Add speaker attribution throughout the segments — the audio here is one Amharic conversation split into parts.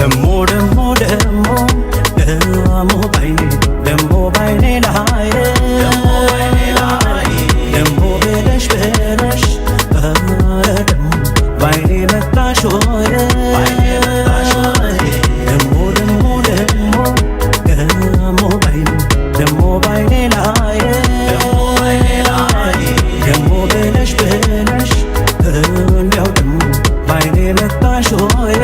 Speaker 1: ደሞ ደሞ ደሞ ደሞ ባይኔ ደሞ ባይኔ ላይ ደሞ ብለሽ ብለሽ ደሞ ባይኔ መጣሽ ሆይ ደሞ ደሞ ደሞ ደሞ ባይኔ ደሞ ባይኔ ላይ ደሞ ብለሽ ብለሽ እንዲያው ደሞ ባይኔ መጣሽ ሆይ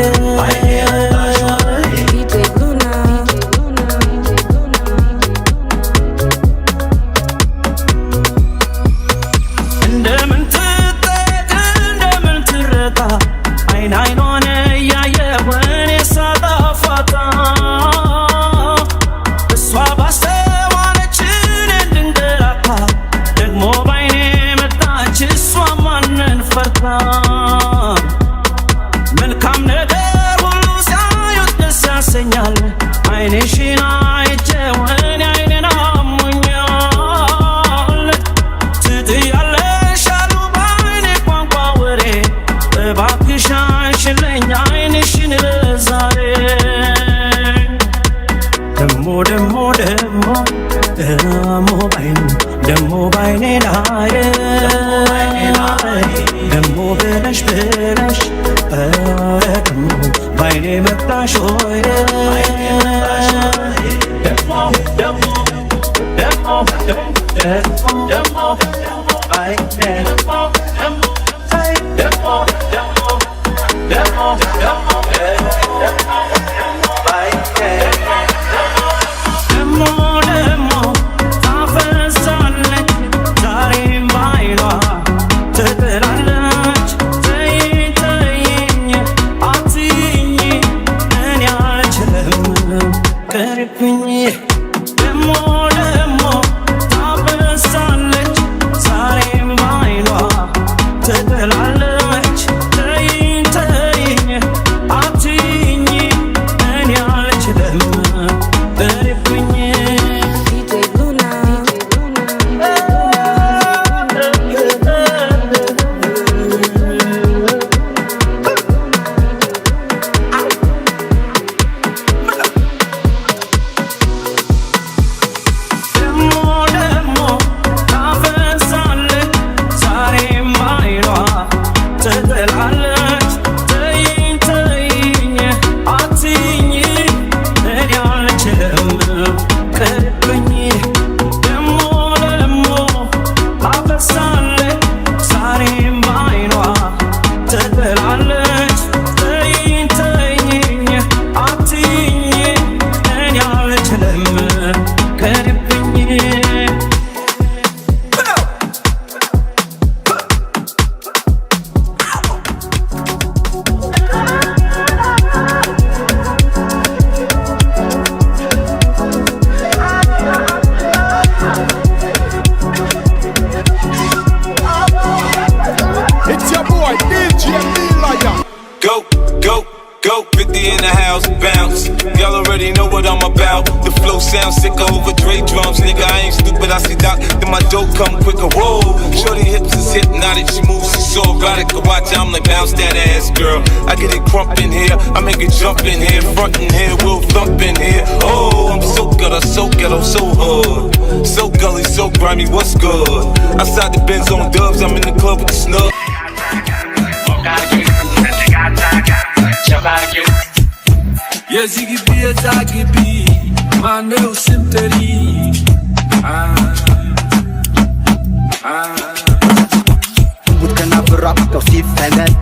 Speaker 1: መልካም ነገር ሁሉ ሲያዩት ደስ ያሰኛል አይንሽን አይቼ ወኔ አይኔን አሞኛል ትጥያለሽ አሉ በአይኔ ቋንቋ ወሬ እባክሽ አንሽልኝ አይንሽን ለዛሬ ደሞ ደሞ ደሞ ደሞ ባይኔ ደሞ ባይኔ ላይ ደሞ ብለሽ ብለሽ ደሞ ባይኔ መጣሽ ሆይ ደሞ ደሞ ደሞ ደሞ ባይኔ ደሞ ደሞ ደሞ ደሞ ባይኔ ደሞ ደሞ ታፈሳለች ዛሬም ባይኗ ትጥላለች ተይኝ ተይኝ አትይኝ እኔ አልችልም ቅርብኝ ደሞ ደሞ ታፈሳለች ዛሬም ባይኗ ትጥላለች ተይኝ ተይኝ አትይኝ እኔ አልችልም ቅርብኝ
Speaker 2: Go, 50 in the house, bounce. Y'all already know what I'm about. The flow sounds sicker over Dre drums, nigga. I ain't stupid, I see Doc. Then my dough come quicker. Whoa, shorty hips is hypnotic. She moves, she's so erotic. Watch, I'm like bounce that ass, girl. I get it crump in here, I make it jump in here, front in here, we'll thump in here. Oh, I'm so good, I'm so ghetto, so hood, so gully, so grimy. What's good? Outside the Benz on dubs, I'm in the club with the snub.
Speaker 3: የዚህ ግቢ የዛ ግቢ ማነው ስም ጠሪ
Speaker 4: ውድ ከናብራ ተው ሲፈለል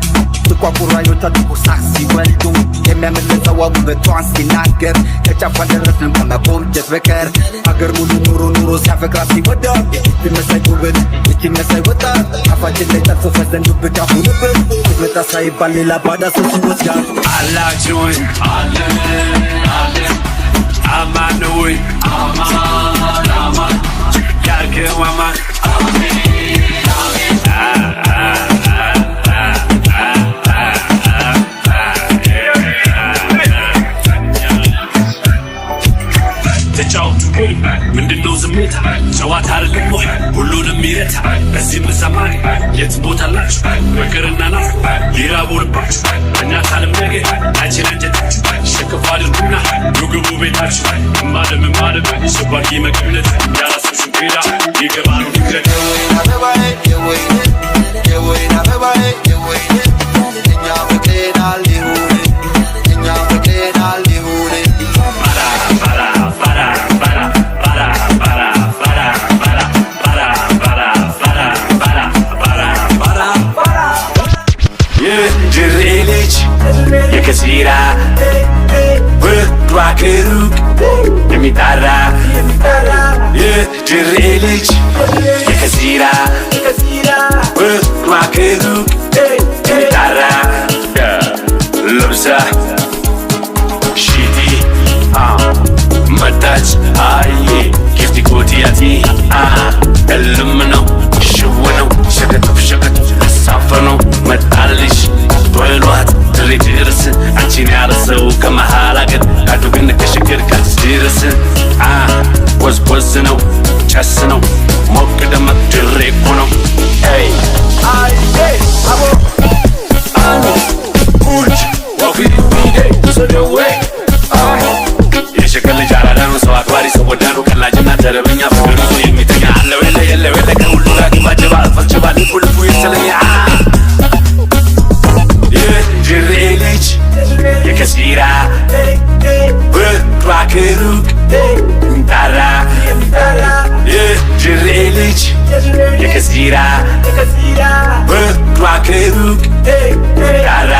Speaker 4: ጥቋቁር አይኖቿ ጥቁር ሳቅ ሲወልዱ የሚያመለጸዋ ውበቷን ሲናገር ከጫፏ ደረስንም ከመቆምጨት በቀር አገር ሙሉ ኑሮ ኑሮ ሲያፈቅራት ሲወዳት ቢመሳይ ውበት እቺ መሳይ ወጣት አፋችን ላይ ጠርሶ ፈዘን ዱብዳ ሁንብን ትመጣ ሳይባል ሌላ ባዳ ሰው ሲወስዳት
Speaker 3: አላችሁኝ አለን አለን አማኑይ አማን አማን ያልከው አማን አሜን አሜን ምንድነው ዝምታ ጨዋታ አይደለም ወይ ሁሉንም ይረታ በዚህ መዛማሪ የት ቦታ ላችሁ ፍቅርና ናፍ ሊራቦርባችሁ እኛ ታለም ነገ አንቺን እንጀታችሁ ሸከፍ የድሬልጅ የከሲራ ብርዷ ከሩቅ የሚጣራ የድሬልጅ የከሲራ ብርዷ ከሩቅ የሚጣራ ለብሳ ሺቲ መጣች አየ ጊፍቲ ኮቲያቲ እልም ነው ሽው ነው ሸቀጥፍ ሸቀጥ ሳፈር ነው መጣልሽ በሏት ድሬ ድረስ አንቺን ያረሰው ከመሃል አገር ካዱ ግን ከሽግር ካትስ ድረስ ወዝወዝ ነው ጨስ ነው ሞቅ ደመቅ ድሬ እኮ ነው አቦ አኑ ቁጭ ወፊ ቢዴ ሰደዌ የሸቀል ልጅ አራዳ ነው ሰው አክባሪ ሰው ወዳዱ ቀላጅና ተረበኛ ፍቅር ይዞ የሚተኛ አለው የለ ከሁሉ ጋር ግባጀባ አልፈልጭባ ልቡ ልቡ የተለየ የድሬ ልጅ የከሲራ ብርዷ ከሩቅ የሚጣራ የድሬ ልጅ የከሲራ ብርዷ ከሩቅ የሚጣራ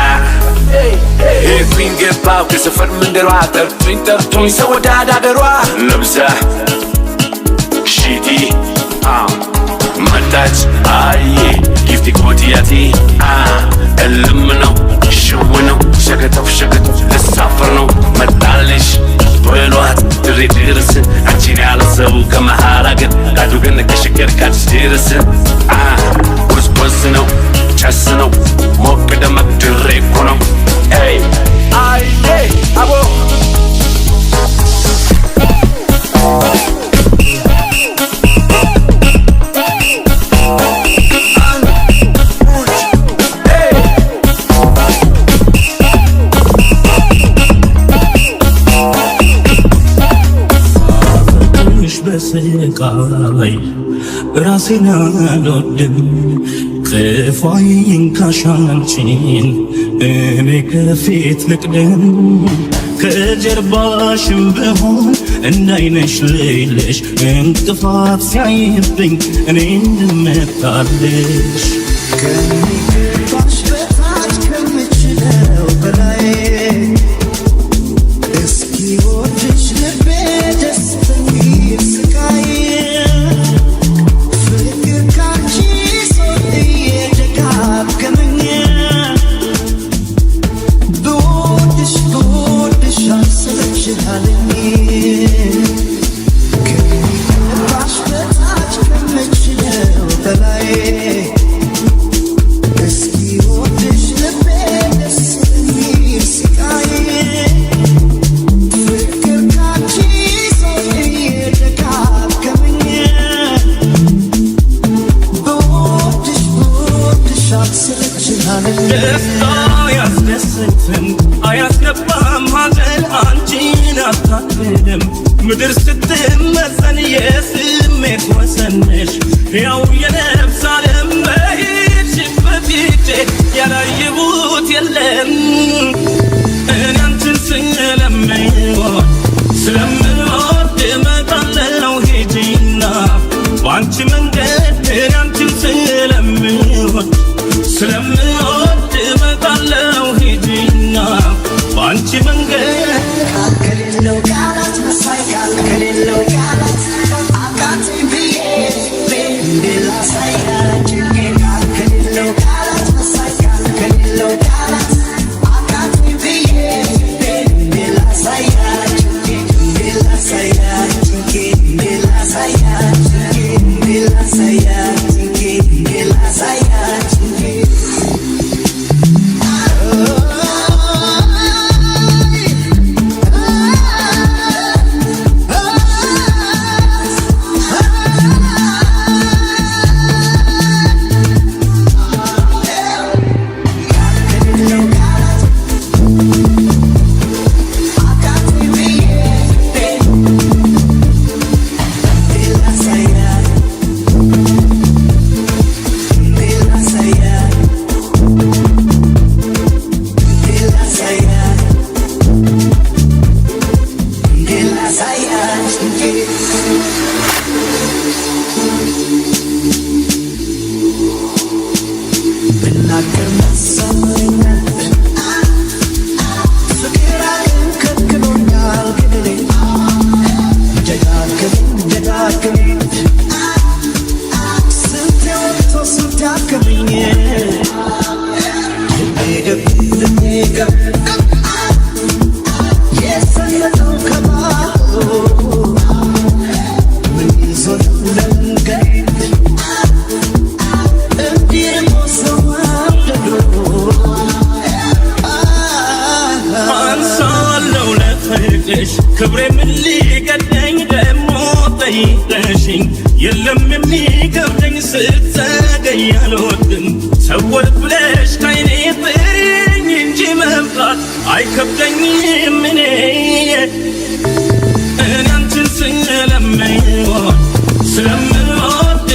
Speaker 3: ሄድኩኝ ገባሁ ከሰፈር መንደሯ ጠርቶኝ ሰው ወዳድ አገሯ ለብሳ ሺቲ መጣች አየ ጊፍቲ ኮቲያቲ እልም ነው ሽው ነው ሸቀጠፍ ሸቀጥ ልሳፈር ነው መጣልሽ በሏት ድሬ ድረስ አንቺን ያለሰው ከመሃል አገር ካዱ ግን ከሽገር ካትስ ድረስ ወዝወዝ ነው ጨስ ነው ሞቅ ደመቅ ድሬ እኮ ነው አቦ
Speaker 1: በስቃይ ራሴን አልወድም ክፋይ ይንካሻንቺን እኔ ከፊት ልቅደም ከጀርባሽም ብሆን እንዳይነሽ ልልሽ እንቅፋት ሲያይብኝ እኔ እንድመታልሽ ከሚገባሽ በታች ከምችለው በላይ እስኪ ወድሽ ልቤ ደስ ደስታ ያስደስትም አያስገባም ሐዘን አንቺን አታክልም ምድር ስትመዘን የስሜት ወሰንሽ ያው የነፍስ ዓለም በሄድሽበት ሄጄ ያላየሁት የለም እኔ አንቺን ስለምወድ እመጣለሁ ሂጂና በአንቺ መንገድ እኔ አንቺን ስለምወድ እመጣለሁ ሂጂና በአንቺ መንገድ ከሌለው ቃላት መሳይ ከሌለው ቃላት አቃተኝ ብዬ ቤላ ሳይ ከሌለው ቃላት መሳይ ከሌለው ክብሬ ምን ሊገደኝ ደሞ ጠይቀሽኝ የለም የሚከብደኝ ስትዘገይ አልወድም ሰወር ብለሽ ካይኔ ጥሪኝ እንጂ መምጣት አይከብደኝም እኔ አንቺን ስለምወድ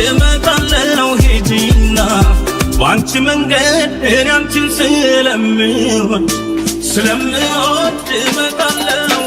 Speaker 1: እመጣለሁ ሂጂና በአንቺ መንገድ አንቺን ስለምወድ እመጣለሁ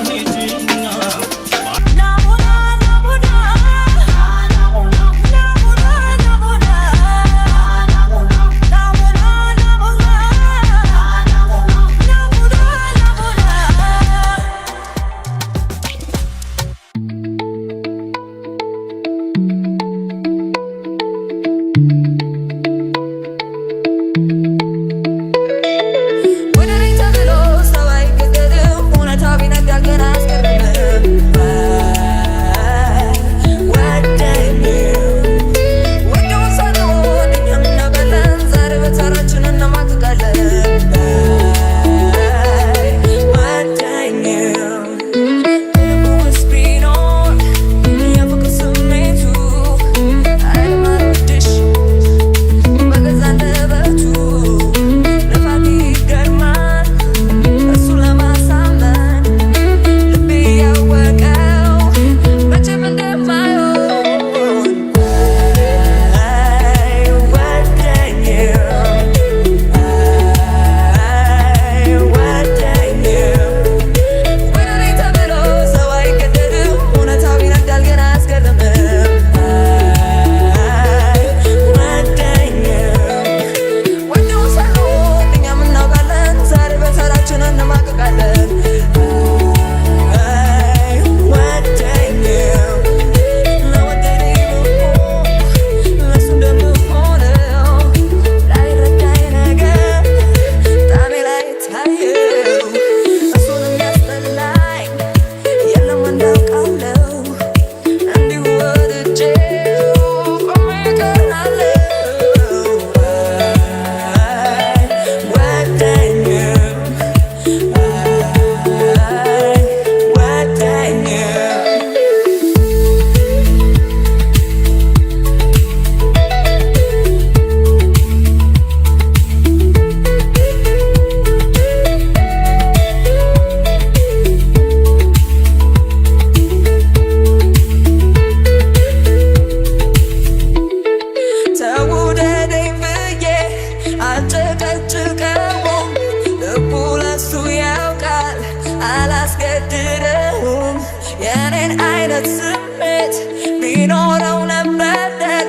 Speaker 1: ስሜት ቢኖረው ነበር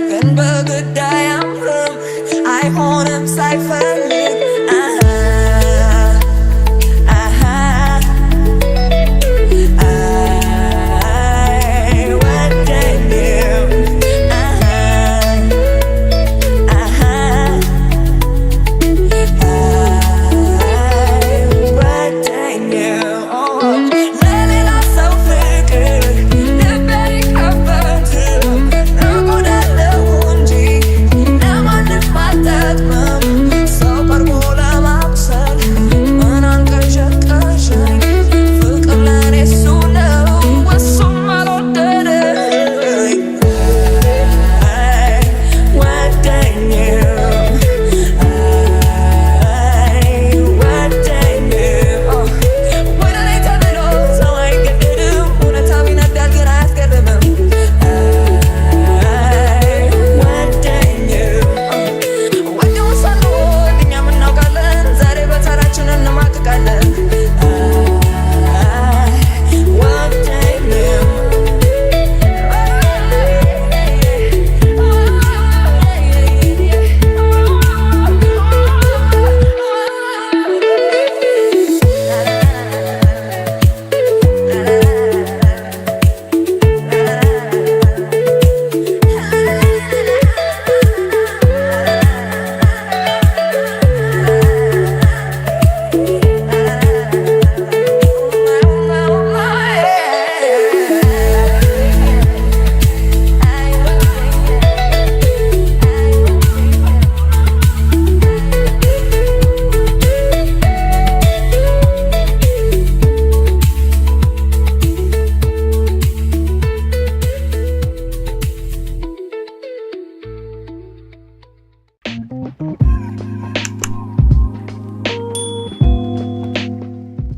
Speaker 1: ግን በግድ አያምርም አይሆንም ሳይፈልግ